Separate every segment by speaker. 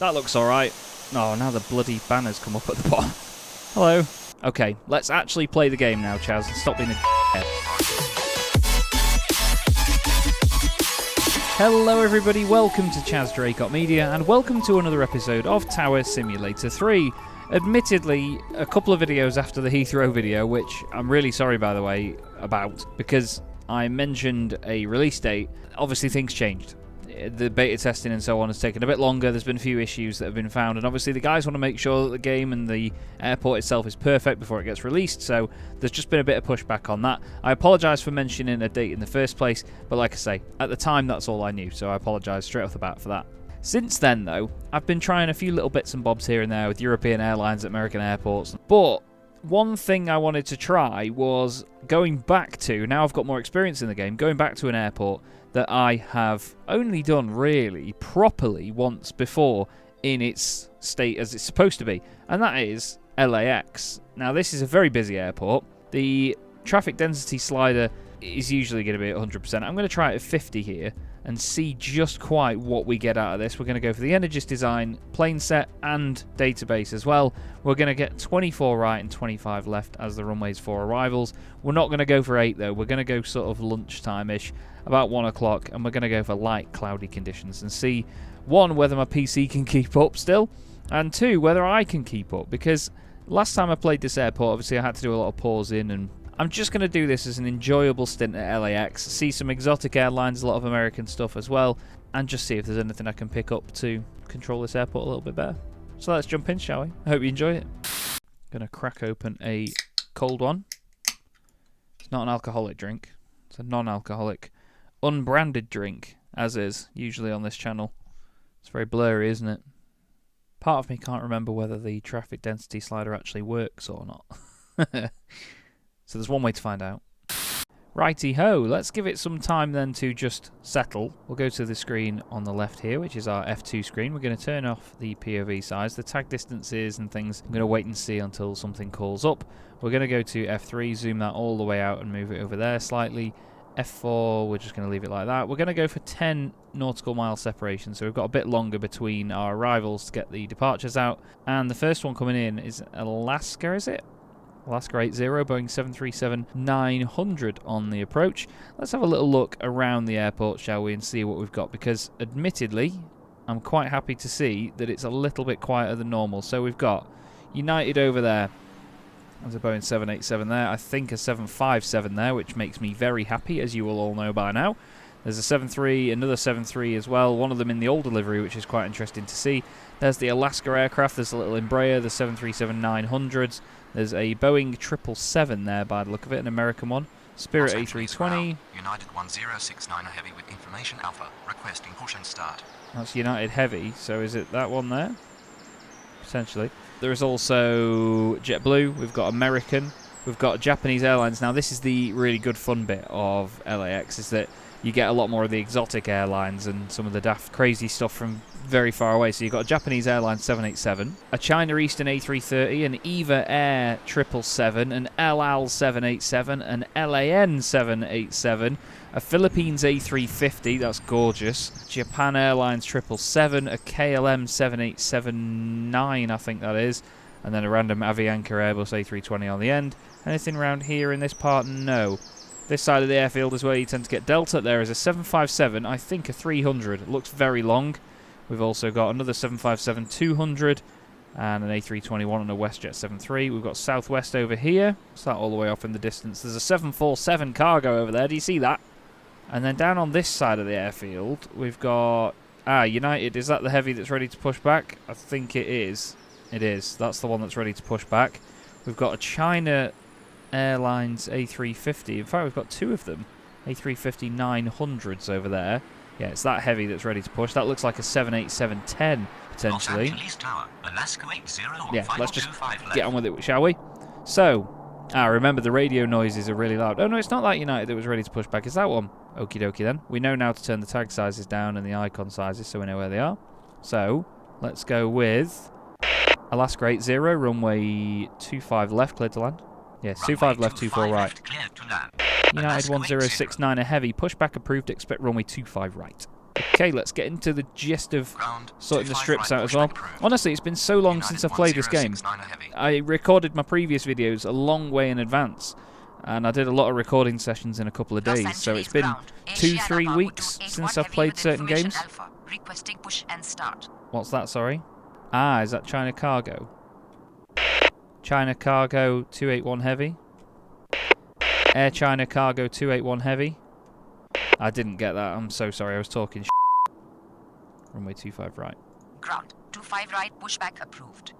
Speaker 1: That looks alright. Oh, now the bloody banners come up at the bottom. Hello. Okay, let's actually play the game now, Chaz, and stop being a dickhead. Hello everybody, welcome to Chaz Draycott Media, and welcome to another episode of Tower Simulator 3. Admittedly, a couple of videos after the Heathrow video, which I'm really sorry, by the way, about, because I mentioned a release date. Obviously, things changed. The beta testing and so on has taken a bit longer. There's been a few issues that have been found, and obviously the guys want to make sure that the game and the airport itself is perfect before it gets released, so there's just been a bit of pushback on that. I apologise for mentioning a date in the first place, but like I say, at the time that's all I knew, so I apologise straight off the bat for that. Since then, though, I've been trying a few little bits and bobs here and there with European airlines at American airports, but one thing I wanted to try was going back to, now I've got more experience in the game, going back to an airport that I have only done really properly once before in its state as it's supposed to be, and that is LAX. Now this is a very busy airport. The traffic density slider is usually going to be at 100%. I'm going to try it at 50 here and see just quite what we get out of this. We're going to go for the Energist design, plane set and database as well. We're going to get 24 right and 25 left as the runways for arrivals. We're not going to go for 8 though. We're going to go sort of lunchtime-ish, about 1 o'clock, and we're going to go for light cloudy conditions and see, 1, whether my PC can keep up still, and 2, whether I can keep up, because last time I played this airport, obviously I had to do a lot of pausing, and I'm just going to do this as an enjoyable stint at LAX, see some exotic airlines, a lot of American stuff as well, and just see if there's anything I can pick up to control this airport a little bit better. So let's jump in, shall we? I hope you enjoy it. Going to crack open a cold one. It's not an alcoholic drink. It's a non-alcoholic, unbranded drink, as is usually on this channel. It's very blurry, isn't it? Part of me can't remember whether the traffic density slider actually works or not. So there's one way to find out. Righty-ho, let's give it some time then to just settle. We'll go to the screen on the left here, which is our F2 screen. We're going to turn off the POV size, the tag distances and things. I'm going to wait and see until something calls up. We're going to go to F3, zoom that all the way out and move it over there slightly. F4, we're just going to leave it like that. We're going to go for 10 nautical mile separation, so we've got a bit longer between our arrivals to get the departures out. And the first one coming in is Alaska, is it? Alaska 80, Boeing 737-900 on the approach. Let's have a little look around the airport, shall we, and see what we've got, because admittedly, I'm quite happy to see that it's a little bit quieter than normal. So we've got United over there. There's a Boeing 787 there. I think a 757 there, which makes me very happy, as you will all know by now. There's a 73, another 73 as well, one of them in the old delivery, which is quite interesting to see. There's the Alaska aircraft, there's a little Embraer, the 737-900s. There's a Boeing 777 there by the look of it, an American one. Spirit A320.
Speaker 2: United 1069 Heavy with information Alpha, requesting push and start.
Speaker 1: That's United Heavy, so is it that one there? Potentially. There is also JetBlue, we've got American, we've got Japanese Airlines. Now this is the really good fun bit of LAX, is that you get a lot more of the exotic airlines and some of the daft crazy stuff from very far away. So you've got a Japanese Airlines 787, a China Eastern A330, an EVA Air 777, an El Al 787, an LAN 787, a Philippines A350, that's gorgeous, Japan Airlines 777, a KLM 787-9, I think that is, and then a random Avianca Airbus A320 on the end. Anything around here in this part? No. This side of the airfield is where you tend to get Delta. There is a 757, I think a 300. It looks very long. We've also got another 757-200 and an A321 and a WestJet 73. We've got Southwest over here. It's that all the way off in the distance. There's a 747 cargo over there. Do you see that? And then down on this side of the airfield, we've got... United. Is that the Heavy that's ready to push back? I think it is. It is. That's the one that's ready to push back. We've got a China Airlines A350. In fact, we've got 2 of them. A350-900s over there. Yeah, it's that Heavy that's ready to push. That looks like a 787-10, potentially.
Speaker 2: Tower, Alaska 80,
Speaker 1: yeah, let's just get on with it, shall we? So, remember the radio noises are really loud. Oh, no, it's not that United that was ready to push back. It's that one. Okie dokie then. We know now to turn the tag sizes down and the icon sizes so we know where they are. So, let's go with Alaska 80, runway 25 left, cleared to land. Yes, 25 left, 24 right.
Speaker 2: Clear to land.
Speaker 1: United 1069 a Heavy, pushback approved, expect runway 25 right. Okay, let's get into the gist of
Speaker 2: Ground,
Speaker 1: sorting the
Speaker 2: 25
Speaker 1: strips
Speaker 2: right,
Speaker 1: out as well.
Speaker 2: pushback approved.
Speaker 1: Honestly, it's been so long since I've played this game.
Speaker 2: 1069 heavy.
Speaker 1: I recorded my previous videos a long way in advance, and I did a lot of recording sessions in a couple of days, so it's been 2-3 weeks since I've played certain games.
Speaker 3: Requesting push and start.
Speaker 1: What's that, sorry? Ah, is that China Cargo? China Cargo 281 Heavy? Air China Cargo 281 Heavy? I didn't get that, I'm so sorry, I was talking Runway 25 right.
Speaker 3: Ground, 25 right, pushback approved.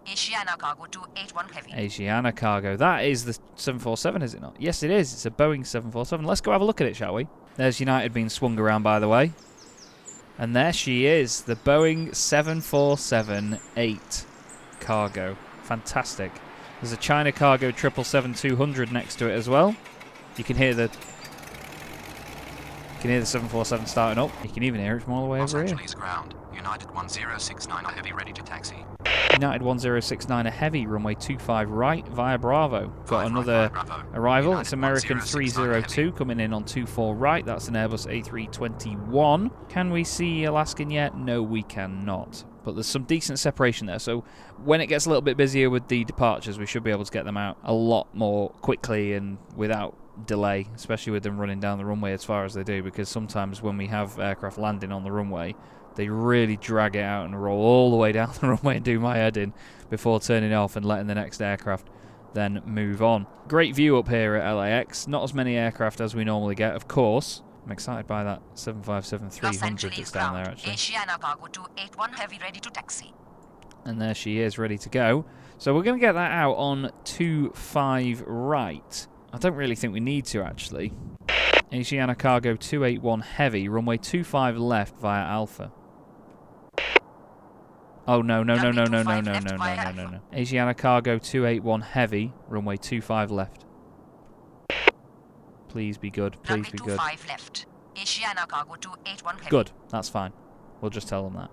Speaker 3: Asiana Cargo 281 heavy.
Speaker 1: Asiana Cargo. That is the 747, is it not? Yes, it is. It's a Boeing 747. Let's go have a look at it, shall we? There's United being swung around, by the way. And there she is, the Boeing 747-8 Cargo. Fantastic. There's a China Cargo 777-200 next to it as well. You can hear the 747 starting up. You can even hear it from all the way
Speaker 2: Los
Speaker 1: over here.
Speaker 2: Angeles ground. United 1069 heavy ready to taxi.
Speaker 1: United 1069 a heavy, runway 25 right via Bravo. Got
Speaker 2: 5
Speaker 1: another
Speaker 2: right, Bravo.
Speaker 1: arrival.
Speaker 2: United
Speaker 1: It's American
Speaker 2: 1069
Speaker 1: 302 coming in on 24 right. That's an Airbus A321. Can we see Alaskan yet? No, we cannot. But there's some decent separation there. So when it gets a little bit busier with the departures, we should be able to get them out a lot more quickly and without delay, especially with them running down the runway as far as they do, because sometimes when we have aircraft landing on the runway, they really drag it out and roll all the way down the runway and do my head in before turning off and letting the next aircraft then move on. Great view up here at LAX. Not as many aircraft as we normally get, of course. I'm excited by that 757-300 that's down there, actually.
Speaker 3: Asiana Cargo 281 heavy ready to taxi.
Speaker 1: And there she is, ready to go. So we're going to get that out on 25 right. I don't really think we need to, actually. Asiana Cargo 281 heavy, runway 25 left via Alpha. Oh, no. Asiana Cargo 281 heavy, runway 25 left. Please be good, please be good.
Speaker 3: 25 left. Asiana Cargo 281 heavy.
Speaker 1: Good, that's fine. We'll just tell them that.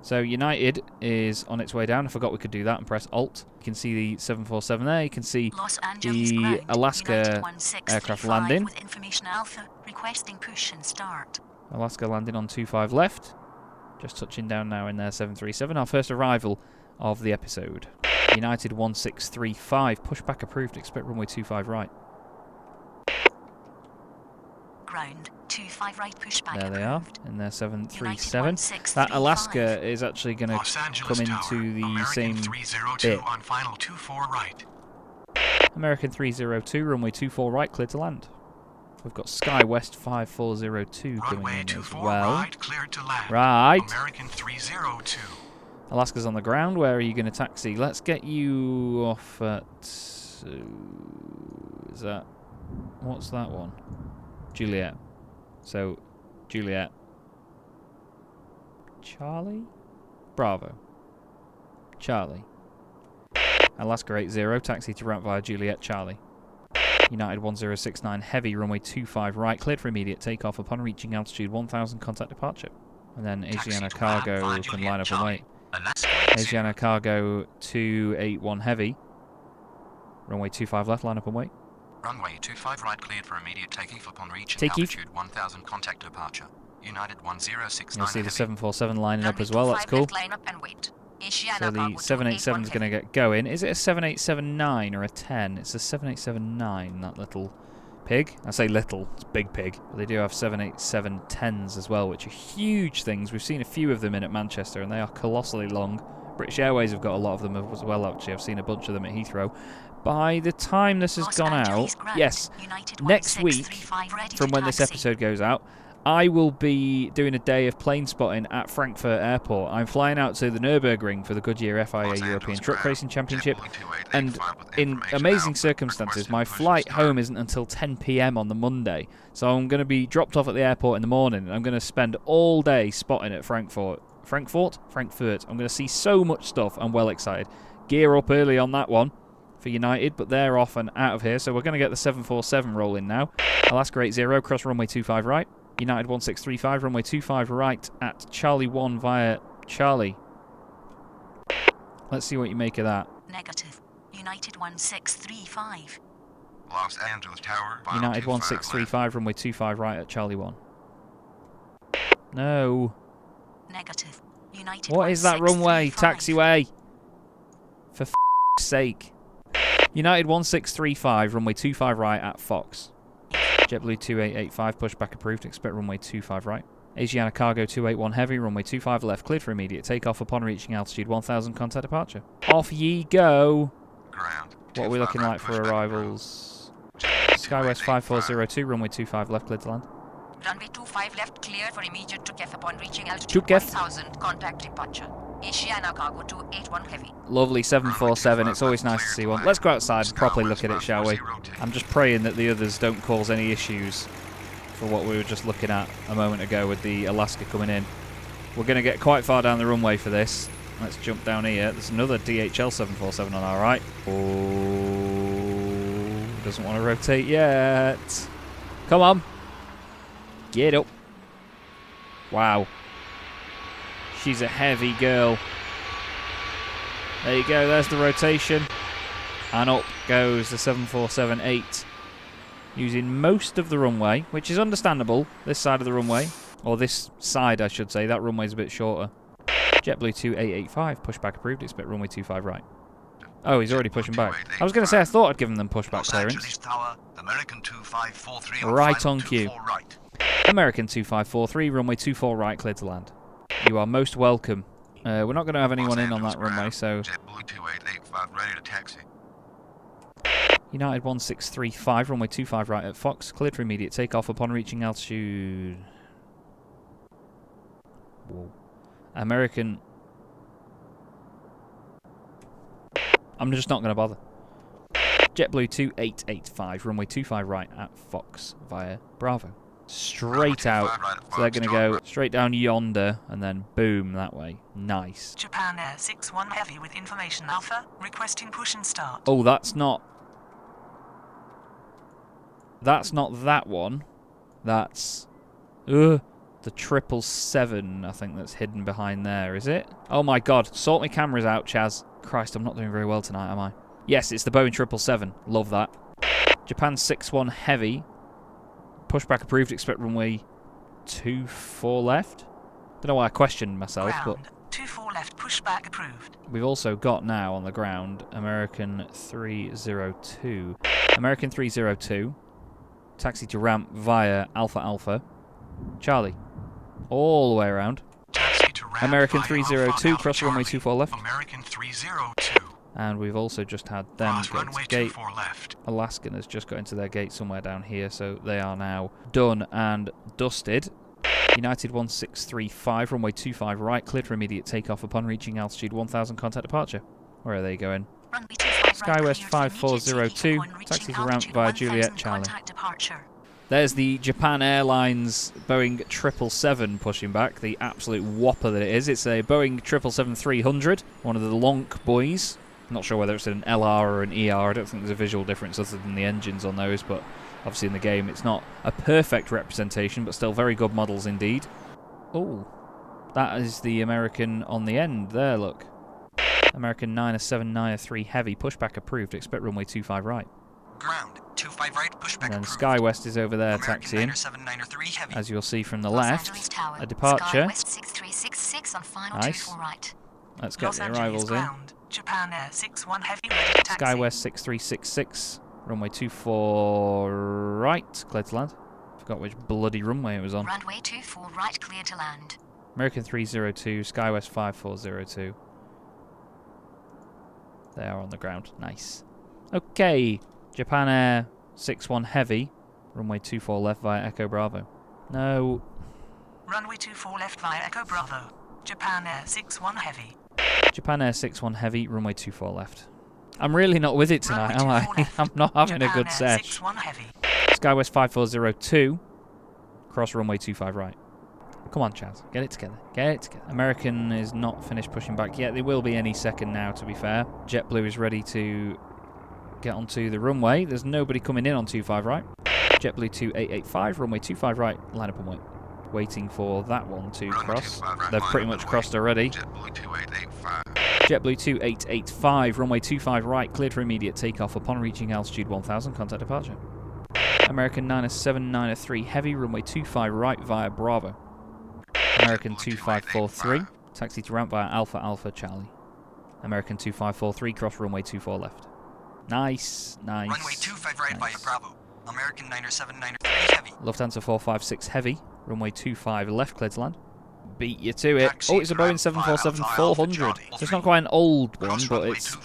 Speaker 1: So United is on its way down. I forgot we could do that and press Alt. You can see the 747 there. You can see the Alaska aircraft landing.
Speaker 3: With information Alpha, requesting push and start.
Speaker 1: Alaska landing on 25 left. Just touching down now in their 737. Our first arrival of the episode. United 1635. Pushback approved. Expect runway 25 right.
Speaker 3: Ground, 25 right, pushback
Speaker 1: There they are
Speaker 3: approved.
Speaker 1: in their 737. That Alaska is actually going to come into the
Speaker 2: American
Speaker 1: same
Speaker 2: 302
Speaker 1: bit.
Speaker 2: on final 24 right.
Speaker 1: American 302, runway 24 right, clear to land. We've got Sky West 5402 coming
Speaker 2: Runway
Speaker 1: in as
Speaker 2: 24
Speaker 1: well.
Speaker 2: right, cleared to land.
Speaker 1: Right.
Speaker 2: American 302.
Speaker 1: Alaska's on the ground. Where are you going to taxi? Let's get you off at... is that... What's that one? Juliet. So, Juliet. Charlie? Bravo. Charlie. Alaska 80, taxi to ramp via Juliet, Charlie. United 1069 heavy, runway 25 right, cleared for immediate takeoff upon reaching altitude 1000, contact departure. And then Asiana Cargo can line up and wait. Asiana Cargo 281 heavy, runway 25 left, line up and wait.
Speaker 2: Runway 25 right, cleared for immediate takeoff upon reaching
Speaker 1: Takeoff.
Speaker 2: altitude 1000, contact departure. United 1069
Speaker 1: You'll see the
Speaker 2: heavy.
Speaker 1: 747 lining up
Speaker 3: Runway
Speaker 1: as well, that's
Speaker 3: 25
Speaker 1: cool.
Speaker 3: left, line up and wait. Asiana
Speaker 1: So the
Speaker 3: Cargo
Speaker 1: 787 is
Speaker 3: 281
Speaker 1: going to get going. Is it a 7879 or a 10? It's a 7879, that little pig. I say little, it's big pig. But they do have 787-10s as well, which are huge things. We've seen a few of them in at Manchester, and they are colossally long. British Airways have got a lot of them as well, actually. I've seen a bunch of them at Heathrow. By the time this has
Speaker 3: Los
Speaker 1: gone
Speaker 3: Angeles
Speaker 1: out,
Speaker 3: ground.
Speaker 1: yes,
Speaker 3: United
Speaker 1: next week,
Speaker 3: 1635 ready
Speaker 1: from
Speaker 3: to
Speaker 1: when this
Speaker 3: taxi.
Speaker 1: episode goes out, I will be doing a day of plane spotting at Frankfurt Airport. I'm flying out to the Nürburgring for the Goodyear FIA
Speaker 2: Los
Speaker 1: European
Speaker 2: Angeles
Speaker 1: Truck
Speaker 2: ground.
Speaker 1: Racing Championship,
Speaker 2: 10.2885
Speaker 1: and
Speaker 2: with
Speaker 1: in
Speaker 2: information
Speaker 1: amazing
Speaker 2: Alpha,
Speaker 1: circumstances, my
Speaker 2: requesting push and
Speaker 1: flight
Speaker 2: start.
Speaker 1: home isn't until 10 PM on the Monday. So I'm going to be dropped off at the airport in the morning, and I'm going to spend all day spotting at Frankfurt. Frankfurt? Frankfurt. I'm going to see so much stuff. I'm well excited. Gear up early on that one for United, but they're off and out of here, so we're going to get the 747 rolling now. Alaska 80, cross runway 25 right. United 1635, runway 25 right at Charlie 1 via Charlie. Let's see what you make of that.
Speaker 3: Negative. United 1635.
Speaker 2: Los Angeles Tower. final
Speaker 1: United
Speaker 2: 25
Speaker 1: 1635, runway 25 right at Charlie 1. No.
Speaker 3: Negative. United
Speaker 1: What is that runway?
Speaker 3: 1635.
Speaker 1: Taxiway. For f***'s sake. United 1635, runway 25 right at Fox. JetBlue 2885, pushback approved, expect runway 25 right. Asiana Cargo 281 heavy, runway 25 left, cleared for immediate takeoff upon reaching altitude 1000, contact departure. Off ye go!
Speaker 2: Ground.
Speaker 1: What are we looking like for arrivals? Skywest 5402, runway 25 left, cleared to land.
Speaker 3: Runway 25 left, clear for immediate takeoff upon reaching altitude 1000, contact departure. Asiana Cargo 281 heavy.
Speaker 1: Lovely 747, it's always nice to see one. Let's go outside and properly look at it, shall we? I'm just praying that the others don't cause any issues for what we were just looking at a moment ago with the Alaska coming in. We're going to get quite far down the runway for this. Let's jump down here. There's another DHL 747 on our right. Oh, doesn't want to rotate yet. Come on. Get up. Wow. She's a heavy girl. There you go, there's the rotation. And up goes the 747-8. Using most of the runway, which is understandable, this side of the runway. Or this side, I should say. That runway's a bit shorter. JetBlue 2885, pushback approved, expect runway 25 right. Oh, he's already pushing back. I was going to say, I thought I'd given them pushback clearance.
Speaker 2: Tower, American 2543
Speaker 1: Right on cue.
Speaker 2: Right.
Speaker 1: American 2543, runway 24 right, cleared to land. You are most welcome. We're not going to have anyone in on that runway, so...
Speaker 2: JetBlue 2885 ready to taxi.
Speaker 1: United 1635, runway 25 right at Fox, cleared for immediate takeoff upon reaching altitude... Whoa. American... I'm just not going to bother. JetBlue 2885, runway 25 right at Fox via Bravo. Straight out. So they're going to go straight down yonder and then boom that way. Nice.
Speaker 4: Japan Air 61 heavy with information alpha, requesting push and start.
Speaker 1: Oh, that's not... That's not that one. That's... the 777, I think, that's hidden behind there, is it? Oh my god. Sort my cameras out, Chaz. Christ, I'm not doing very well tonight, am I? Yes, it's the Boeing 777. Love that. Japan 61 heavy. Pushback approved, expect runway 24 left. Don't know why I questioned myself,
Speaker 4: Ground,
Speaker 1: but
Speaker 4: 24 left, pushback approved.
Speaker 1: we've also got now on the ground American 302. American 302. Taxi to ramp via Alpha Alpha. Charlie. All the way around.
Speaker 2: Taxi to ramp
Speaker 1: American
Speaker 2: via
Speaker 1: 302,
Speaker 2: Alpha
Speaker 1: cross runway
Speaker 2: Charlie.
Speaker 1: 24 left.
Speaker 2: American 302.
Speaker 1: And we've also just had them
Speaker 2: Cross
Speaker 1: get
Speaker 2: runway
Speaker 1: to gate.
Speaker 2: 24 left.
Speaker 1: Alaskan has just got into their gate somewhere down here, so they are now done and dusted. United 1635, runway 25 right, cleared for immediate takeoff upon reaching altitude 1000, contact departure. Where are they going?
Speaker 3: Runway 25 right,
Speaker 1: Skywest
Speaker 3: clear for immediate
Speaker 1: 5402,
Speaker 3: takeoff upon
Speaker 1: taxi
Speaker 3: reaching
Speaker 1: to ramp
Speaker 3: altitude
Speaker 1: via
Speaker 3: 1000,
Speaker 1: Juliet Charlie.
Speaker 3: contact departure.
Speaker 1: There's the Japan Airlines Boeing 777 pushing back, the absolute whopper that it is. It's a Boeing 777-300, one of the Lonk boys. I'm not sure whether it's an LR or an ER. I don't think there's a visual difference other than the engines on those, but obviously in the game it's not a perfect representation, but still very good models indeed. Oh, that is the American on the end there, look. American 907, 903 heavy, pushback approved, expect runway 25 right.
Speaker 2: Ground 25 right, pushback
Speaker 1: And then
Speaker 2: approved.
Speaker 1: Skywest is over there
Speaker 2: American
Speaker 1: taxiing,
Speaker 2: 907, 903 heavy.
Speaker 1: as you'll see from the
Speaker 3: Los
Speaker 1: left.
Speaker 3: Angeles Tower,
Speaker 1: A departure.
Speaker 3: Skywest 6366 on final
Speaker 1: Nice.
Speaker 3: 24 right.
Speaker 1: Let's get
Speaker 4: Los
Speaker 1: the
Speaker 4: Angeles
Speaker 1: arrivals in.
Speaker 4: ground, Japan Air 61 heavy ready to taxi.
Speaker 1: Skywest 6366, runway 24 right, clear to land. Forgot which bloody runway it was on.
Speaker 3: Runway 24 right, clear to land.
Speaker 1: American 302, Skywest 5402. They are on the ground. Nice. Okay, Japan Air 61 heavy, runway 24 left via Echo Bravo. No.
Speaker 4: Runway 24 left via Echo Bravo. Japan Air 61 heavy.
Speaker 1: Japan Air 61 heavy, runway 24 left. I'm really not with it tonight, am
Speaker 4: Runway
Speaker 1: I?
Speaker 4: 24 left.
Speaker 1: I'm not having a
Speaker 4: Japan
Speaker 1: good
Speaker 4: Air
Speaker 1: sesh.
Speaker 4: 61 heavy.
Speaker 1: Skywest 5402, cross runway 25 right. Come on, Chaz. Get it together. Get it together. American is not finished pushing back yet. They will be any second now, to be fair. JetBlue is ready to get onto the runway. There's nobody coming in on 25 right. JetBlue 2885, runway 25 right, line up and wait. Waiting for that one to
Speaker 2: Runway
Speaker 1: cross.
Speaker 2: 25 right,
Speaker 1: They've
Speaker 2: line
Speaker 1: pretty
Speaker 2: up
Speaker 1: much
Speaker 2: and
Speaker 1: crossed
Speaker 2: wait.
Speaker 1: already.
Speaker 2: JetBlue 2885.
Speaker 1: JetBlue 2885, runway 25 right, cleared for immediate takeoff upon reaching altitude 1000, contact departure. American 907, 903 heavy, runway 25 right via Bravo. American 2543. Taxi to ramp via Alpha Alpha Charlie. American 2543, cross runway 24 left. Nice, nice.
Speaker 2: Runway 25 right via Bravo. American 979 heavy.
Speaker 1: Lufthansa 456 heavy. Runway 25 left, clear to land. Beat you to it. Oh, it's a Boeing 747-400. So it's not quite an old one, but it's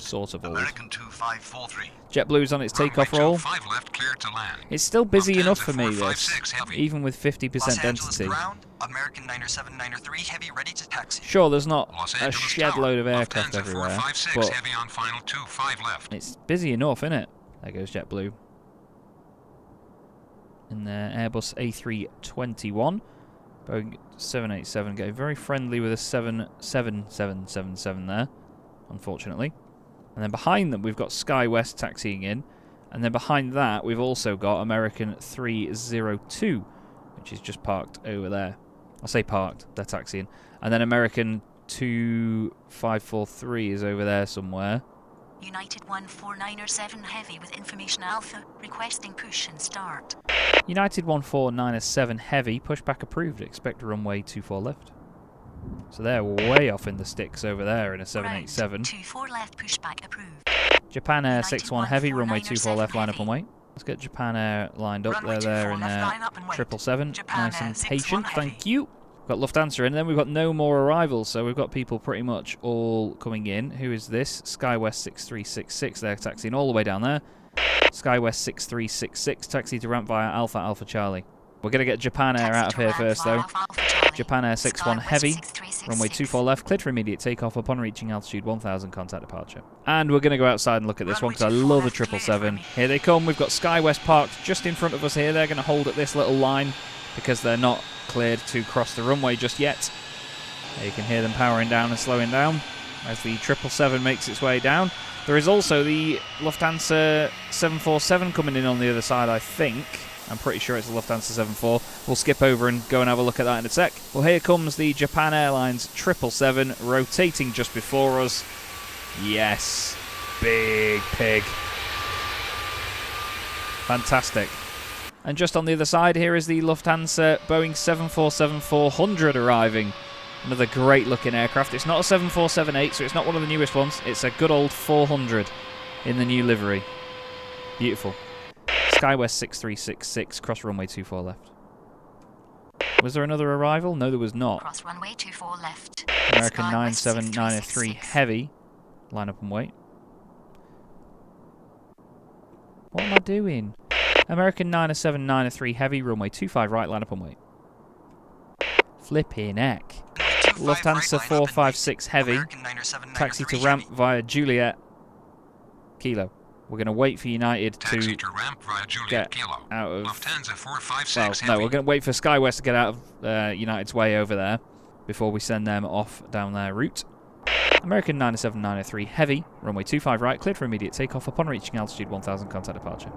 Speaker 1: sort of old.
Speaker 2: American 2543.
Speaker 1: JetBlue's on its takeoff roll.
Speaker 2: Left, clear to land.
Speaker 1: It's still busy enough for me, this, even with 50%
Speaker 2: Los Angeles
Speaker 1: density.
Speaker 2: ground, American 979 heavy ready to taxi.
Speaker 1: Sure, there's not
Speaker 2: Los
Speaker 1: a
Speaker 2: Angeles
Speaker 1: shed
Speaker 2: Tower,
Speaker 1: load of aircraft
Speaker 2: Lufthansa
Speaker 1: everywhere,
Speaker 2: 456
Speaker 1: but
Speaker 2: heavy on final 25 left.
Speaker 1: it's busy enough, isn't it? There goes JetBlue. And the Airbus A321. Boeing 787 getting very friendly with a 77777 there, unfortunately. And then behind them we've got SkyWest taxiing in. And then behind that we've also got American 302, which is just parked over there. I say parked, they're taxiing. And then American 2543 is over there somewhere.
Speaker 5: United 14907 heavy with information Alpha, requesting push and start.
Speaker 1: United 14907 heavy, pushback approved, expect runway 24 left. So they're way off in the sticks over there in a 787.
Speaker 5: 24 left, pushback approved.
Speaker 1: Japan Air 61 heavy, runway 24 left, line up and wait. Let's get Japan Air lined up. They're there in their 777. Nice and patient, thank you. Got Lufthansa in, and then we've got no more arrivals, so we've got people pretty much all coming in. Who is this? SkyWest 6366, they're taxiing all the way down there. SkyWest 6366, taxi to ramp via Alpha Alpha Charlie. We're going to get Japan Air out of here first, though. Japan Air 61 heavy, runway 24 left, clear for immediate takeoff upon reaching altitude 1000, contact departure. And we're going to go outside and look at this one, because I love a 777. Here they come, we've got SkyWest parked just in front of us here. They're going to hold at this little line, because they're not cleared to cross the runway just yet. You can hear them powering down and slowing down as the 777 makes its way down. There is also the Lufthansa 747 coming in on the other side, I think. I'm pretty sure it's a Lufthansa 74. We'll skip over and go and have a look at that in a sec. Well, here comes the Japan Airlines 777 rotating just before us. Yes, big pig. Fantastic. And just on the other side here is the Lufthansa Boeing 747-400 arriving. Another great looking aircraft. It's not a 747-8, so it's not one of the newest ones. It's a good old 400 in the new livery. Beautiful. SkyWest 6366, cross runway 24 left. Was there another arrival? No, there was not.
Speaker 5: Cross runway 24 left.
Speaker 1: American 97903 heavy. Line up and wait. What am I doing? American 97903 heavy, runway 25 right, line up and wait. Flipping heck. Lufthansa 456 heavy, taxi to ramp via Juliet Kilo. We're going to wait for United to get out of... Well, no, we're going to wait for SkyWest to get out of United's way over there before we send them off down their route. American 97903 heavy, runway 25 right, cleared for immediate takeoff upon reaching altitude 1000, contact departure.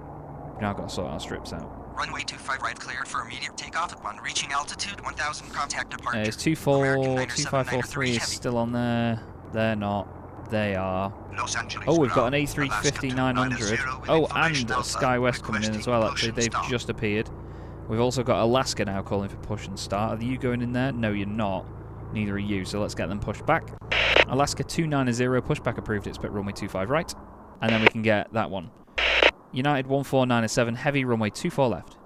Speaker 1: We've now got to sort our strips out.
Speaker 2: Runway 25 right cleared for immediate takeoff upon reaching altitude 1000, contact departure.
Speaker 1: There's 2543 is still on there. They're not. They are.
Speaker 2: Los Angeles
Speaker 1: Oh, we've got an
Speaker 2: ground,
Speaker 1: A350-900. Oh, and a SkyWest coming in as well, actually. They've just appeared. We've also got Alaska now calling for push and start. Are you going in there? No, you're not. Neither are you, so let's get them pushed back. Alaska 290, pushback approved, expect runway 25 right. And then we can get that one. United 14907, heavy, runway 24 left.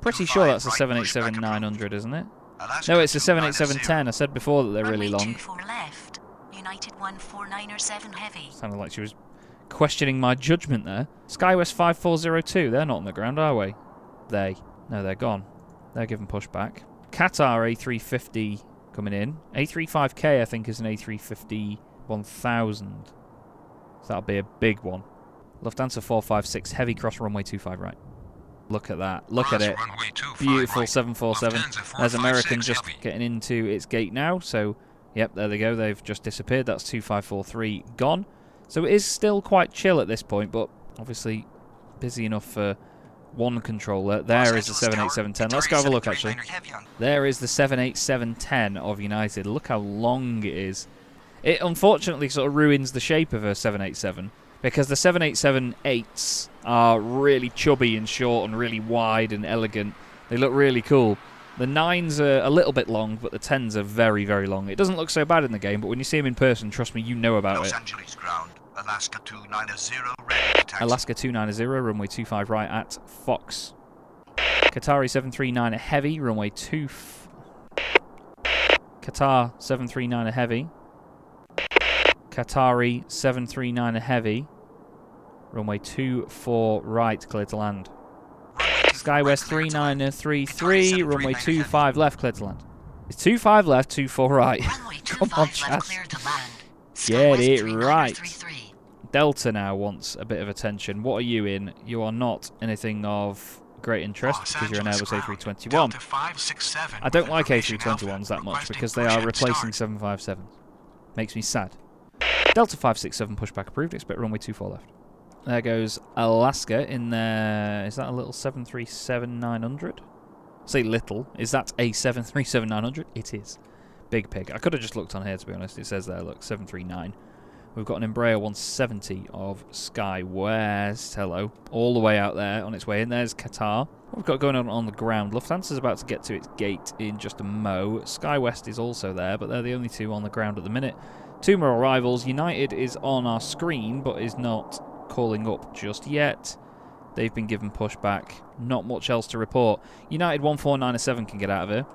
Speaker 1: Pretty sure that's a 787-900, isn't it? No, it's a 787-10. I said before that they're really long.
Speaker 5: 24 left. United 14907 heavy.
Speaker 1: Sounded like she was questioning my judgment there. SkyWest 5402, they're not on the ground, are we? No, they're gone. They're given pushback. Qatar A350 coming in. A35K, I think, is an A350-1000. So that'll be a big one. Lufthansa 456, heavy, cross runway 25 right. Look at that. Look at it. Beautiful 747. There's American just getting into its gate now. So, yep, there they go. They've just disappeared. That's 2543 gone. So it is still quite chill at this point, but obviously busy enough for one controller. There is the 787-10. Let's go have a look, actually. There is the 787-10 of United. Look how long it is. It unfortunately sort of ruins the shape of a 787 because the 787-8s are really chubby and short and really wide and elegant. They look really cool. The 9s are a little bit long, but the 10s are very, very long. It doesn't look so bad in the game, but when you see them in person, trust me, you know about
Speaker 2: Los
Speaker 1: it.
Speaker 2: Angeles ground. Alaska 290 ready to taxi.
Speaker 1: Alaska 290, runway 25 right at Fox. Qatari 739 heavy, runway 2... Qatar 739 heavy. Qatari 739 heavy, runway 24 right, clear to land. SkyWest 3933, runway 25 left, clear to land. It's 25 left, 24 right. Come on, Chaz. Get it right. Delta now wants a bit of attention. What are you in? You are not anything of great interest because you're an Airbus A321. I don't like A321s that much because they are replacing 757s. Makes me sad. Delta 567 pushback approved. Expect runway 24 left. There goes Alaska in there. Is that a little 737-900? Say little. Is that a 737-900? It is. Big pig. I could have just looked on here, to be honest. It says there, look, 739. We've got an Embraer 170 of SkyWest. Hello. All the way out there on its way in. There's Qatar. What we've got going on the ground. Lufthansa's about to get to its gate in just a mo. SkyWest is also there, but they're the only two on the ground at the minute. Two more arrivals. United is on our screen, but is not calling up just yet. They've been given pushback. Not much else to report. United 1497 can get out of here.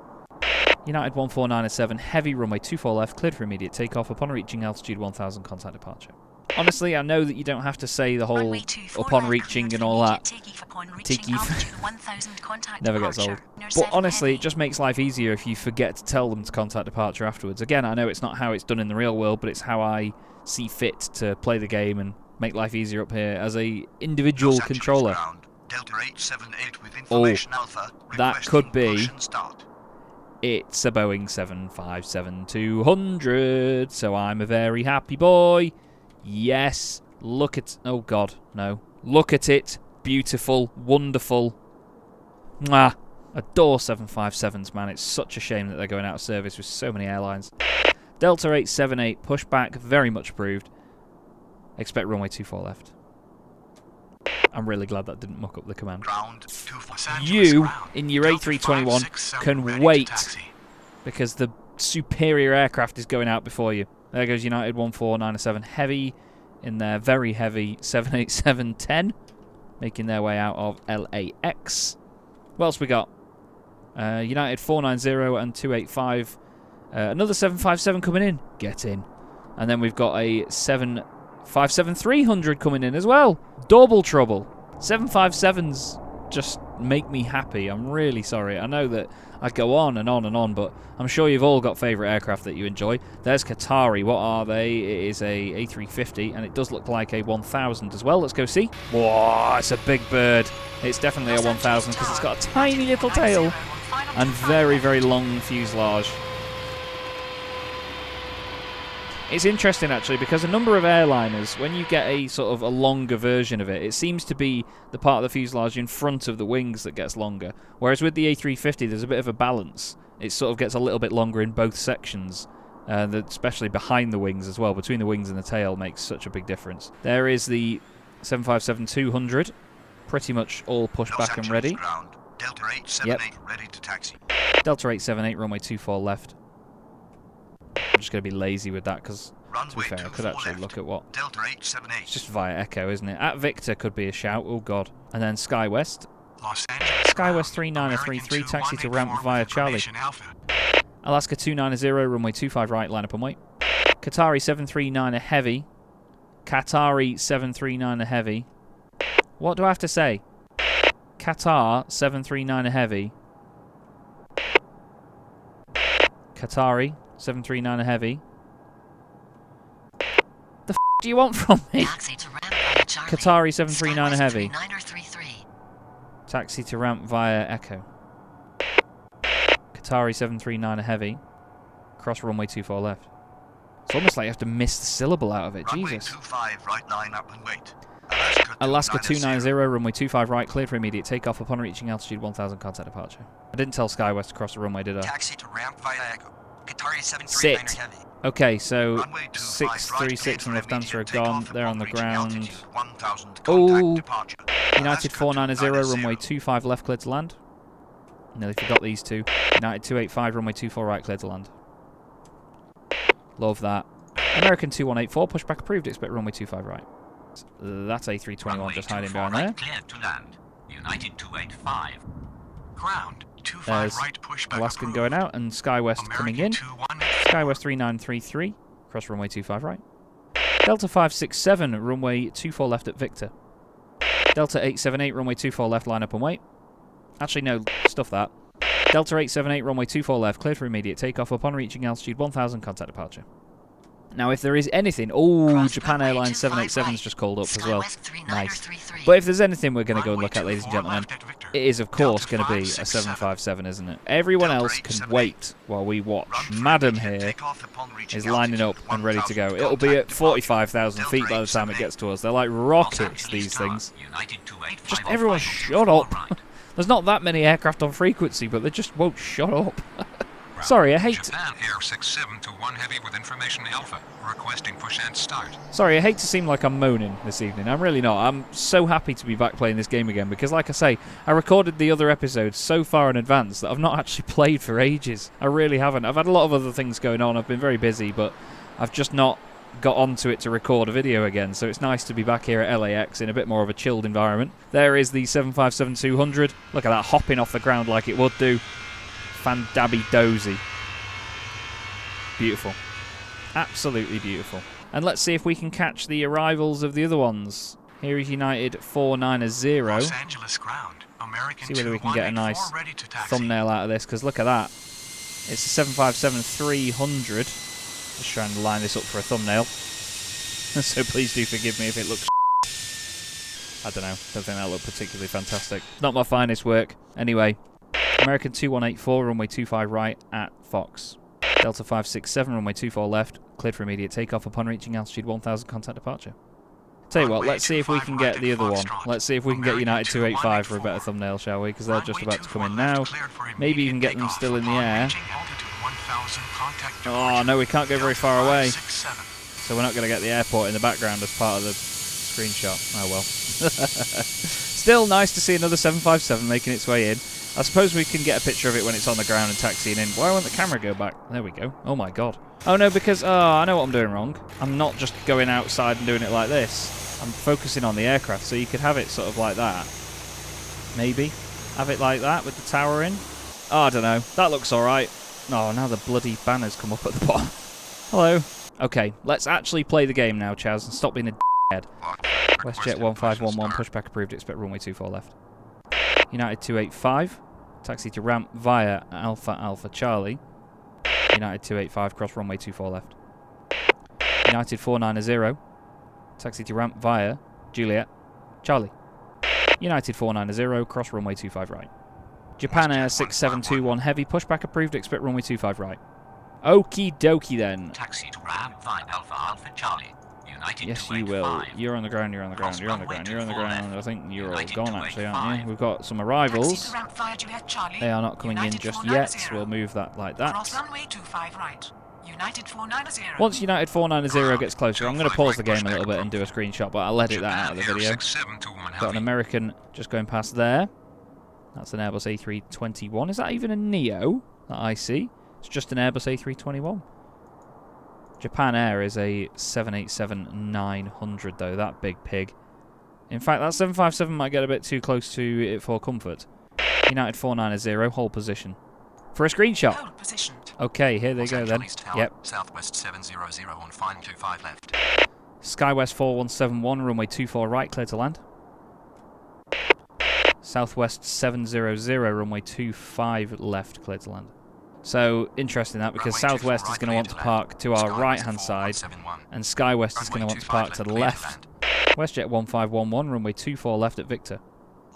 Speaker 1: United 1497, heavy, runway 24 left, cleared for immediate takeoff upon reaching altitude 1000, contact departure. Honestly, I know that you don't have to say the whole upon reaching and all that. Tiki never gets old. But honestly, it just makes life easier if you forget to tell them to contact departure afterwards. Again, I know it's not how it's done in the real world, but it's how I see fit to play the game and make life easier up here as a individual controller. Oh, that could be... It's a Boeing 757-200, so I'm a very happy boy. Yes, look at... Oh, God, no. Look at it. Beautiful, wonderful. Mwah. Adore 757s, man. It's such a shame that they're going out of service with so many airlines. Delta 878, pushback, very much approved. Expect runway 24 left. I'm really glad that didn't muck up the command. You, in your A321, can wait because the superior aircraft is going out before you. There goes United 1497 heavy in their very heavy 787-10, making their way out of LAX. What else we got? United 490 and 285. Another 757 coming in. Get in. And then we've got a 757-300 coming in as well. Double trouble. 757s just make me happy. I'm really sorry. I know that I go on and on and on, but I'm sure you've all got favourite aircraft that you enjoy. There's Qatari. What are they? It is a A350, and it does look like a 1000 as well. Let's go see. Whoa, it's a big bird. It's definitely a 1000 because it's got a tiny little tail and very, very long fuselage. It's interesting, actually, because a number of airliners, when you get a sort of a longer version of it, it seems to be the part of the fuselage in front of the wings that gets longer. Whereas with the A350, there's a bit of a balance. It sort of gets a little bit longer in both sections, especially behind the wings as well. Between the wings and the tail makes such a big difference. There is the 757-200, pretty much all pushed back and ready.
Speaker 2: Delta 878 ready to taxi.
Speaker 1: Delta 878, runway 24 left. I'm just going to be lazy with that because, to be fair, I could actually look at what.
Speaker 2: Delta 878.
Speaker 1: It's just via Echo, isn't it? At Victor could be a shout. Oh, God. And then SkyWest. SkyWest 3933, taxi to ramp via Charlie. Alaska 290, runway 25 right, line up and wait. Qatari 739 heavy. Qatari 739 heavy. What do I have to say? Qatar 739 heavy. Qatari 739 heavy. The f do you want from me? Qatari 739 heavy. Taxi to ramp via Echo. Qatari 739 heavy. Cross runway 24 left. It's almost like you have to miss the syllable out of it. Jesus.
Speaker 2: 25 right, line up and wait.
Speaker 1: Alaska 290, runway 25 right, cleared for immediate takeoff upon reaching altitude 1000, contact departure. I didn't tell SkyWest to cross the runway, did I?
Speaker 2: Taxi to ramp via Echo. Qatari 739 heavy.
Speaker 1: Okay, so 636 and Lufthansa are gone. They're on the ground. Oh, United 490, runway 25 left, cleared to land. Nearly forgot these two. United 285, runway 24 right, clear to land. Love that. American 2184, pushback approved, expect runway 25 right. That's A321 just hiding behind there.
Speaker 2: Cleared to land. United 285.
Speaker 4: Ground. 25
Speaker 1: There's
Speaker 4: right pushback
Speaker 1: Alaskan
Speaker 4: approved.
Speaker 1: going out and SkyWest coming in. SkyWest 3933, cross runway 25 right. Delta 567, runway 24 left at Victor. Delta 878, runway 24 left, line up and wait. Actually, no, stuff that. Delta 878, runway 24 left, cleared for immediate takeoff upon reaching altitude 1000, contact departure. Now, if there is anything... Oh, Japan Airlines 787's just called up as well. Nice. But if there's anything we're going to go and look at, ladies and gentlemen, it is, of course, going to be a 757, isn't it? Everyone else can wait while we watch. Madam here is lining up and ready to go. It'll be at 45,000 feet by the time it gets to us. They're like rockets, these things. Just everyone shut up. There's not that many aircraft on frequency, but they just won't shut up. Sorry, I hate...
Speaker 2: Japan Air 6721 Heavy with information Alpha, requesting push and start.
Speaker 1: Sorry, I hate to seem like I'm moaning this evening. I'm really not. I'm so happy to be back playing this game again because, like I say, I recorded the other episodes so far in advance that I've not actually played for ages. I really haven't. I've had a lot of other things going on. I've been very busy, but I've just not got onto it to record a video again, so it's nice to be back here at LAX in a bit more of a chilled environment. There is the 757-200. Look at that, hopping off the ground like it would do. Fandabby dozy. Beautiful. Absolutely beautiful. And let's see if we can catch the arrivals of the other ones. Here is United 490.
Speaker 4: Los Angeles ground. American
Speaker 1: See whether we can get a nice
Speaker 4: ready to taxi.
Speaker 1: thumbnail out of this, because look at that. It's a 757-300. Just trying to line this up for a thumbnail. So please do forgive me if it looks I don't know. Don't think that'll look particularly fantastic. Not my finest work. Anyway, American 2184, runway 25 right at Fox. Delta 567, runway 24 left, cleared for immediate takeoff upon reaching altitude 1000, contact departure. Tell you what, let's see if we can get the other one. Let's see if we can get United 285 for a better thumbnail, shall we? Because they're just about to come in now. Maybe even get them still in the air. Oh, no, we can't go very far away. So we're not going to get the airport in the background as part of the screenshot. Oh, well. Still nice to see another 757 making its way in. I suppose we can get a picture of it when it's on the ground and taxiing in. Why won't the camera go back? There we go. Oh my god. Oh no, because I know what I'm doing wrong. I'm not just going outside and doing it like this. I'm focusing on the aircraft, so you could have it sort of like that. Maybe. Have it like that with the tower in. Oh, I don't know. That looks alright. Oh, now the bloody banners come up at the bottom. Hello. Okay, let's actually play the game now, Chaz, and stop being a d***head. WestJet 1511, pushback approved, expect runway 24 left. United 285, taxi to ramp via Alpha Alpha Charlie. United 285, cross runway 24 left. United 490, taxi to ramp via Juliet Charlie. United 490, cross runway 25 right. Japan Air 6721 Heavy, pushback approved, expect runway 25 right. Okie dokie then.
Speaker 2: Taxi to ramp via Alpha Alpha Charlie. United
Speaker 1: Yes, you will. You're on the ground, you're on the ground, you're on the ground, you're on the ground. I think you're all gone, actually, aren't you? We've got some arrivals. They are not coming in just yet, so we'll move that like that. Once United 490 gets closer, I'm going to pause the game a little bit and do a screenshot, but I'll edit that out of the video. Got an American just going past there. That's an Airbus A321. Is that even a Neo that I see? It's just an Airbus A321. Japan Air is a 787-900 though, that big pig. In fact, that 757 might get a bit too close to it for comfort. United 490, hold position. For a screenshot.
Speaker 4: Hold positioned.
Speaker 1: Okay, here they go then. Yep.
Speaker 2: Southwest 700 on final 25 left.
Speaker 1: SkyWest 4171, runway 24 right, clear to land. Southwest 700, runway 25 left, clear to land. So, interesting that, because Southwest is going to want to park to our right-hand side, and SkyWest is going to want to park to the left. WestJet 1511, runway 24 left at Victor.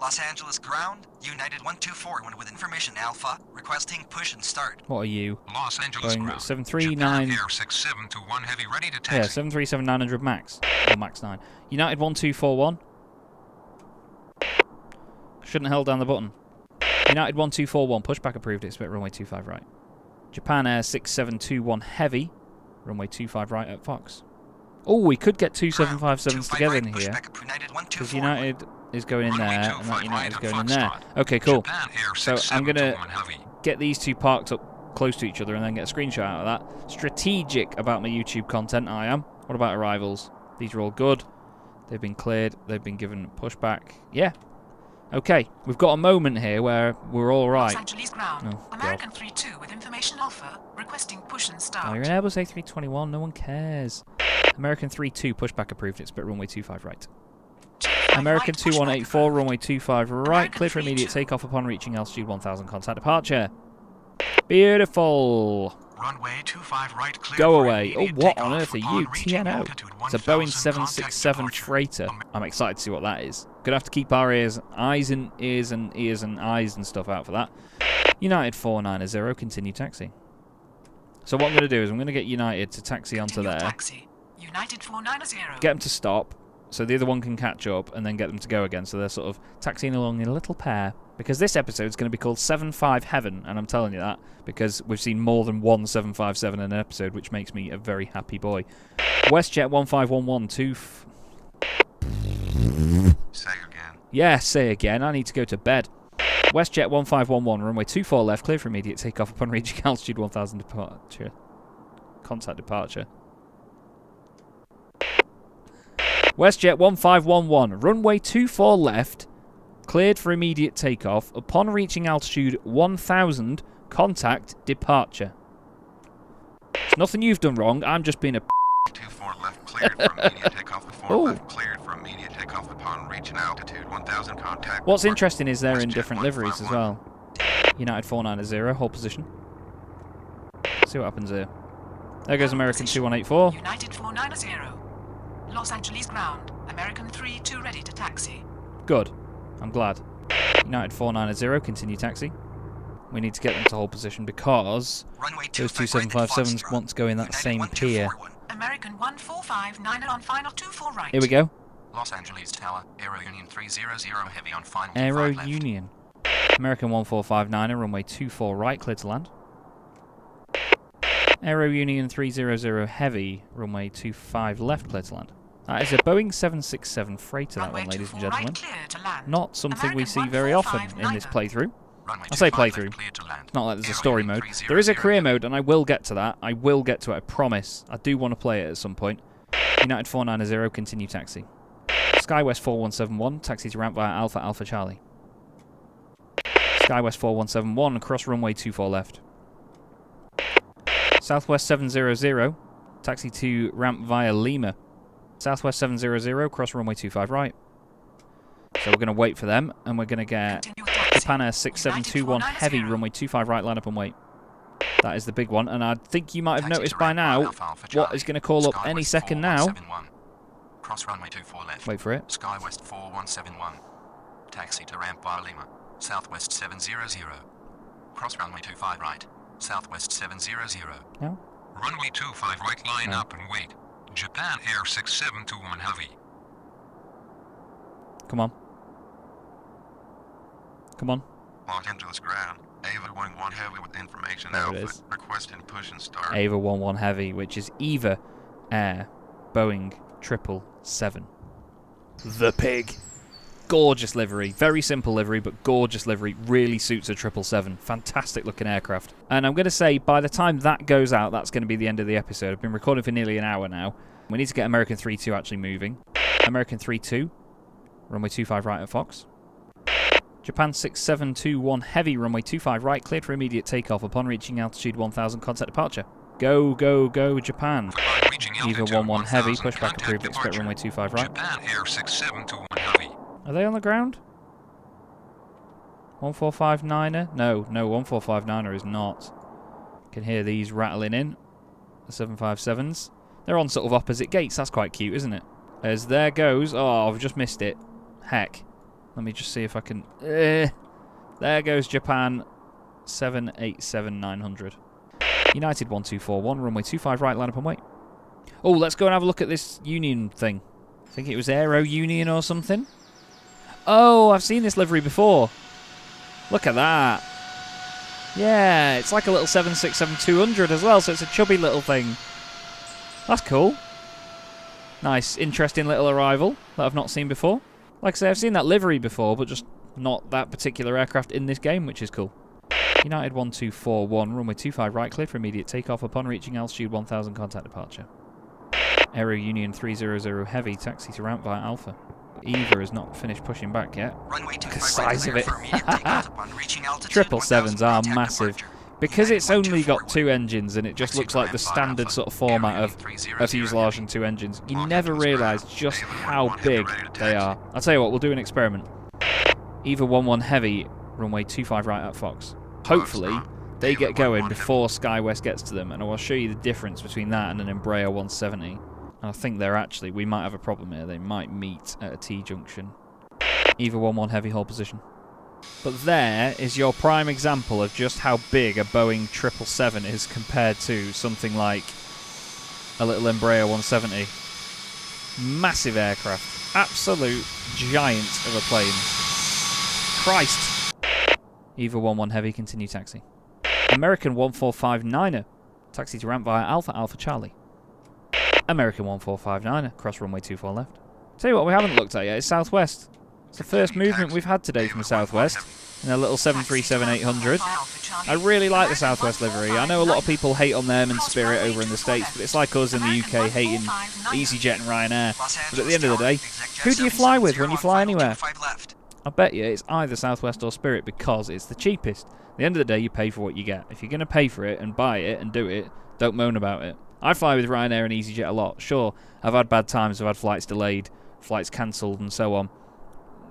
Speaker 6: Los Angeles ground, United 124 with information Alpha, requesting push and start.
Speaker 1: What are you?
Speaker 2: Los Angeles
Speaker 1: Going
Speaker 2: ground.
Speaker 1: 739...
Speaker 2: Japan Air 6721 Heavy ready to taxi.
Speaker 1: Yeah, 737-900 max. Or max 9. United 1241. Shouldn't have held down the button. United 1241, pushback approved, expect runway 25 right. Japan Air 6721 Heavy, runway 25 right at Fox. Oh, we could get two 757s together in here. Because United is going in there, and that United is going in there. Okay, cool. So I'm going to get these two parked up close to each other and then get a screenshot out of that. Strategic about my YouTube content, I am. What about arrivals? These are all good. They've been cleared. They've been given pushback. Yeah. Okay, we've got a moment here where we're all right.
Speaker 4: Los Angeles ground. American 3-2 with information alpha requesting push and start.
Speaker 1: Oh, you're in Airbus A321. No one cares. American 3-2 pushback approved. It's but runway 25 right. American 2184 runway 25 right. Cleared for immediate takeoff upon reaching altitude 1000. Contact departure. Beautiful.
Speaker 4: Runway 25 right. Cleared
Speaker 1: Go
Speaker 4: for
Speaker 1: away. Oh,
Speaker 4: immediate
Speaker 1: what
Speaker 4: takeoff
Speaker 1: on earth are you?
Speaker 4: upon reaching
Speaker 1: TNO.
Speaker 4: altitude
Speaker 1: It's a
Speaker 4: 1000.
Speaker 1: Boeing 767
Speaker 4: Contact
Speaker 1: freighter. I'm excited to see what that is. Gonna have to keep our eyes and ears and eyes and stuff out for that. United 490, continue taxi. So what I'm gonna do is I'm gonna get United to taxi onto
Speaker 4: Continue
Speaker 1: there.
Speaker 4: taxi. United 490.
Speaker 1: Get them to stop, so the other one can catch up, and then get them to go again. So they're sort of taxiing along in a little pair. Because this episode is going to be called 75 Heaven, and I'm telling you that because we've seen more than one 757 in an episode, which makes me a very happy boy. WestJet 1511
Speaker 6: Say again.
Speaker 1: Yeah, say again. I need to go to bed. WestJet 1511, runway 24 left, clear for immediate takeoff upon reaching altitude 1000 departure. Contact departure. WestJet 1511, runway 24 left, cleared for immediate takeoff upon reaching altitude 1000. Contact departure. It's nothing you've done wrong. I'm just being a.
Speaker 6: 24 left cleared for immediate takeoff. 4
Speaker 1: Oh.
Speaker 6: left cleared for immediate takeoff upon reaching altitude 1000. Contact.
Speaker 1: What's
Speaker 6: departure.
Speaker 1: interesting is they're in
Speaker 6: WestJet
Speaker 1: different liveries as
Speaker 6: 151.
Speaker 1: well. United 490, hold position. See what happens here. There goes American 2184.
Speaker 4: United 490. Los Angeles ground. American 3-2 ready to taxi.
Speaker 1: Good. I'm glad. United 490, continue taxi. We need to get them to hold position because
Speaker 6: Runway
Speaker 1: those
Speaker 6: 25
Speaker 1: two
Speaker 6: right,
Speaker 1: 757s
Speaker 6: Foxtrot.
Speaker 1: want to go in that
Speaker 6: United
Speaker 1: same
Speaker 6: 1241.
Speaker 1: pier.
Speaker 4: American 1459 on final 24 right.
Speaker 1: Here we go.
Speaker 2: Los Angeles Tower, Aero Union 300 heavy on final
Speaker 1: Aero
Speaker 2: 25 left.
Speaker 1: Union. American 1459, runway 24 right, clear to land. Aero Union 300 heavy, runway 25 left, clear to land. That is a Boeing 767 freighter, that
Speaker 4: Runway
Speaker 1: one, ladies and
Speaker 4: 24
Speaker 1: gentlemen.
Speaker 4: right, clear to land.
Speaker 1: Not something we
Speaker 4: American
Speaker 1: see very often in
Speaker 4: 1459.
Speaker 1: this playthrough.
Speaker 2: Runway
Speaker 1: I say
Speaker 2: 25 left,
Speaker 1: playthrough.
Speaker 2: clear to land.
Speaker 1: It's not like there's a
Speaker 2: Aero
Speaker 1: story
Speaker 2: Union
Speaker 1: mode.
Speaker 2: 300
Speaker 1: There is a career
Speaker 2: heavy.
Speaker 1: mode, and I will get to that. I will get to it, I promise. I do want to play it at some point. United 490, continue taxi. SkyWest 4171, taxi to ramp via Alpha Alpha Charlie. SkyWest 4171, cross runway 24 left. Southwest 700, taxi to ramp via Lima. Southwest 700, cross runway 25 right. So we're going to wait for them, and we're going to get
Speaker 4: Continue taxi.
Speaker 1: Japan Air 6721 heavy, runway 25 right, line up and wait. That is the big one, and I think you might have
Speaker 2: Taxi
Speaker 1: noticed
Speaker 2: to
Speaker 1: by
Speaker 2: ramp
Speaker 1: now
Speaker 2: via Alpha Alpha
Speaker 1: what
Speaker 2: Charlie.
Speaker 1: is going to call up any
Speaker 2: Skywest
Speaker 1: second now.
Speaker 2: 4171. Cross runway 24 left.
Speaker 1: Wait for it.
Speaker 2: Skywest 4171. Taxi to ramp via Lima. Southwest 700. Cross runway 25 right. Southwest 700.
Speaker 1: No?
Speaker 7: Runway 25 right, line
Speaker 1: No.
Speaker 7: up and wait. Japan Air 6721 heavy.
Speaker 1: Come on. Come on.
Speaker 6: Los Angeles ground. Ava 11 heavy with information
Speaker 1: There it
Speaker 6: alpha.
Speaker 1: is.
Speaker 6: Requesting push and start.
Speaker 1: Ava 11 heavy, which is Eva Air Boeing 777. The pig. Gorgeous livery. Very simple livery, but gorgeous livery. Really suits a 777. Fantastic looking aircraft. And I'm going to say, by the time that goes out, that's going to be the end of the episode. I've been recording for nearly an hour now. We need to get American 32 actually moving. American 32, runway 25 right at Fox. Japan 6721 heavy, runway 25 right, cleared for immediate takeoff upon reaching altitude 1000, contact departure. Go, go, go, Japan.
Speaker 7: Upon reaching
Speaker 1: Eva
Speaker 7: altitude
Speaker 1: 11 heavy,
Speaker 7: 1000,
Speaker 1: pushback
Speaker 7: contact
Speaker 1: approved, expect
Speaker 7: departure.
Speaker 1: runway 25 right.
Speaker 7: Japan Air 6721 heavy.
Speaker 1: Are they on the ground? 1459er? No, 1459er is not. Can hear these rattling in. The 757s. They're on sort of opposite gates. That's quite cute, isn't it? As there goes. Oh, I've just missed it. Heck. Let me just see if I can. There goes Japan 787-900. United 1241, runway 25 right, line up and wait. Oh, let's go and have a look at this Union thing. I think it was Aero Union or something. Oh, I've seen this livery before. Look at that. Yeah, it's like a little 767-200 as well, so it's a chubby little thing. That's cool. Nice, interesting little arrival that I've not seen before. Like I say, I've seen that livery before, but just not that particular aircraft in this game, which is cool. United 1241, runway 25 right, clear for immediate takeoff upon reaching altitude 1000, contact departure. Aero Union 300 Heavy, taxi to ramp via Alpha. Eva has not finished pushing back yet.
Speaker 6: Runway
Speaker 1: Look at
Speaker 6: 25
Speaker 1: the size of it.
Speaker 6: for immediate takeoff upon reaching altitude
Speaker 1: 777s are
Speaker 6: 1000,
Speaker 1: massive.
Speaker 6: departure.
Speaker 1: Because it's
Speaker 6: United
Speaker 1: only got
Speaker 6: 1241.
Speaker 1: 2 engines and it just looks like the standard sort of format of a fuselage and 2 engines, you never realise just how big they are. I'll tell you what, we'll do an experiment. Eva 11 Heavy, runway 25 right at Fox. Hopefully, they get going before SkyWest gets to them, and I will show you the difference between that and an Embraer 170. And I think they're actually, we might have a problem here. They might meet at a T-junction. Eva 11 Heavy, hold position. But there is your prime example of just how big a Boeing 777 is compared to something like a little Embraer 170. Massive aircraft. Absolute giant of a plane. Christ. Eva 11 Heavy, continue taxi. American 1459er, taxi to ramp via Alpha Alpha Charlie. American 1459er, cross runway 24 left. Tell you what we haven't looked at yet is Southwest. It's the first movement we've had today from Southwest in a little 737-800. I really like the Southwest livery. I know a lot of people hate on them and Spirit over in the States, but it's like us in the UK hating EasyJet and Ryanair. But at the end of the day, who do you fly with when you fly anywhere? I bet you it's either Southwest or Spirit because it's the cheapest. At the end of the day, you pay for what you get. If you're going to pay for it and buy it and do it, don't moan about it. I fly with Ryanair and EasyJet a lot. Sure, I've had bad times. I've had flights delayed, flights cancelled and so on.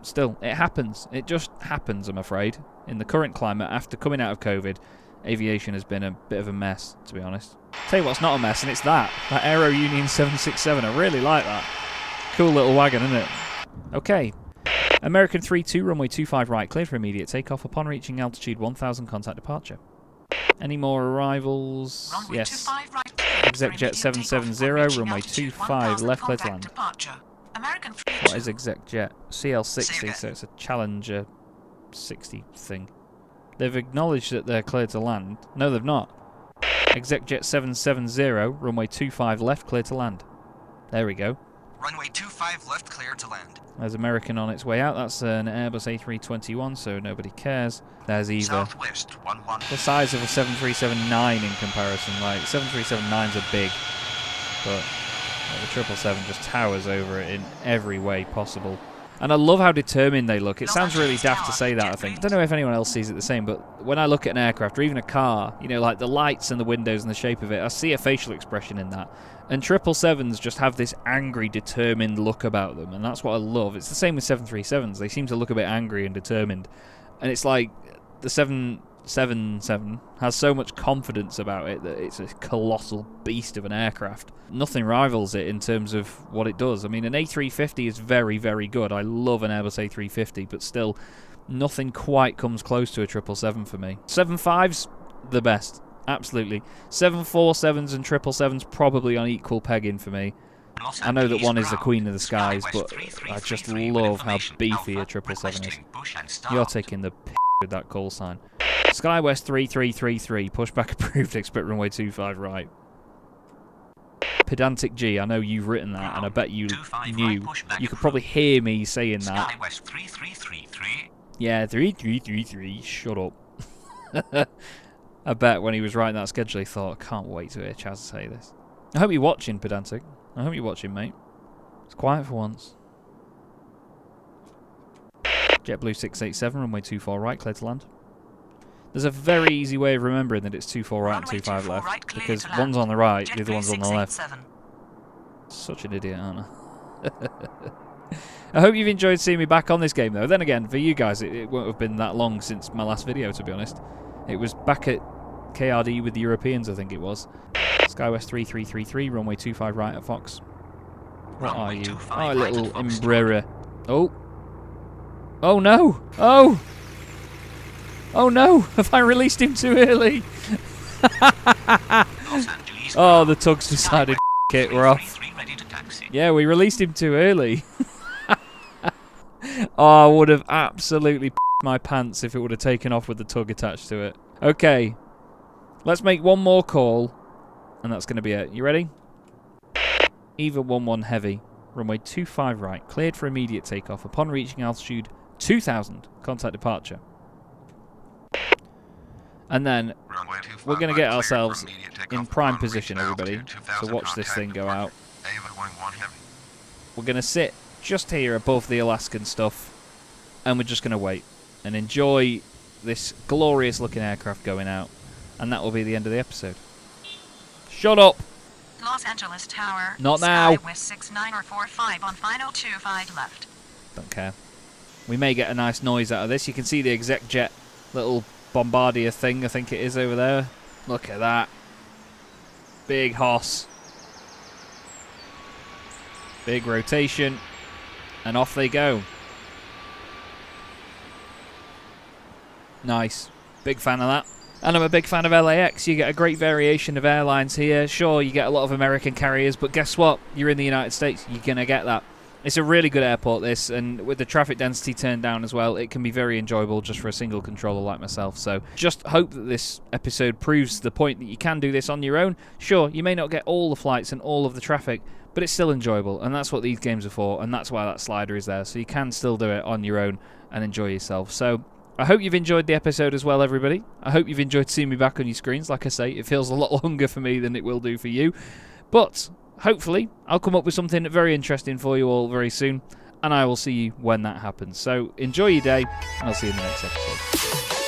Speaker 1: Still, it happens. It just happens, I'm afraid. In the current climate, after coming out of COVID, aviation has been a bit of a mess, to be honest. Tell you what's not a mess, and it's that Aero Union 767. I really like that. Cool little wagon, isn't it? Okay. American 32, runway 25 right, clear for immediate takeoff upon reaching altitude 1000, contact departure. Any more arrivals?
Speaker 4: Runway
Speaker 1: Yes.
Speaker 4: 25 right,
Speaker 1: ExecJet 770, runway 25 left, clear to land.
Speaker 4: Departure. American
Speaker 1: What is ExecJet? CL60, so it's a Challenger 60 thing. They've acknowledged that they're clear to land. No, they've not. ExecJet 770, runway 25 left, clear to land. There we go.
Speaker 6: Runway 25 left, clear to land.
Speaker 1: There's American on its way out. That's an Airbus A321, so nobody cares. There's Eva.
Speaker 6: Southwest 11.
Speaker 1: The size of a 737-9 in comparison. Like, 737-9s are big, but the 777 just towers over it in every way possible. And I love how determined they look. It sounds really daft to say that, I think. I don't know if anyone else sees it the same, but when I look at an aircraft, or even a car, you know, like the lights and the windows and the shape of it, I see a facial expression in that. And 777s just have this angry, determined look about them, and that's what I love. It's the same with 737s. They seem to look a bit angry and determined. And it's like the 777 has so much confidence about it that it's a colossal beast of an aircraft. Nothing rivals it in terms of what it does. I mean, an A350 is very, very good. I love an Airbus A350, but still, nothing quite comes close to a 777 for me. 75's the best. Absolutely. 747s and 777s probably on equal pegging for me. I know that one is the queen of the skies, but I just love how beefy a 777 is. You're taking the piss with that call sign. SkyWest 3333, pushback approved, expect runway 25 right. Pedantic G, I know you've written that, and I bet you knew. You could probably hear me saying that.
Speaker 7: SkyWest 3333.
Speaker 1: Yeah, 3333, shut up. I bet when he was writing that schedule, he thought, I can't wait to hear Chaz say this. I hope you're watching, Pedantic. I hope you're watching, mate. It's quiet for once. JetBlue 687, runway 24 right, clear to land. There's a very easy way of remembering that it's 24 right and 25 left,
Speaker 4: right,
Speaker 1: because one's on the right, the other
Speaker 4: JetBlue
Speaker 1: one's on the left.
Speaker 4: 687.
Speaker 1: Such an idiot, aren't I? I hope you've enjoyed seeing me back on this game, though. Then again, for you guys, it won't have been that long since my last video, to be honest. It was back at KRD with the Europeans, I think it was. SkyWest 3333, runway 25 right at Fox. What are you? Oh, a little Embraer. Oh. Oh no! Oh! Oh no! Have I released him too early? Oh, the tug's decided it, we're off. Yeah, we released him too early. Oh, I would have absolutely p***ed my pants if it would have taken off with the tug attached to it. Okay. Let's make one more call, and that's going to be it. You ready? Eva 11 Heavy. runway 25 right, cleared for immediate takeoff. Upon reaching altitude 2000, contact departure. And then we're going to get ourselves in prime position, everybody. So watch this thing go out. We're going to sit just here above the Alaskan stuff, and we're just going to wait and enjoy this glorious looking aircraft going out. And that will be the end of the episode. Shut up!
Speaker 4: Los Angeles Tower.
Speaker 1: Not now.
Speaker 4: West 69045 on final 25 left.
Speaker 1: Don't care. We may get a nice noise out of this. You can see the exec jet little bombardier thing, I think it is over there. Look at that. Big hoss. Big rotation. And off they go. Nice. Big fan of that. And I'm a big fan of LAX. You get a great variation of airlines here. Sure, you get a lot of American carriers, but guess what? You're in the United States. You're going to get that. It's a really good airport, this, and with the traffic density turned down as well, it can be very enjoyable just for a single controller like myself. So just hope that this episode proves the point that you can do this on your own. Sure, you may not get all the flights and all of the traffic, but it's still enjoyable, and that's what these games are for, and that's why that slider is there. So you can still do it on your own and enjoy yourself. So I hope you've enjoyed the episode as well, everybody. I hope you've enjoyed seeing me back on your screens. Like I say, it feels a lot longer for me than it will do for you. But hopefully, I'll come up with something very interesting for you all very soon, and I will see you when that happens. So enjoy your day, and I'll see you in the next episode.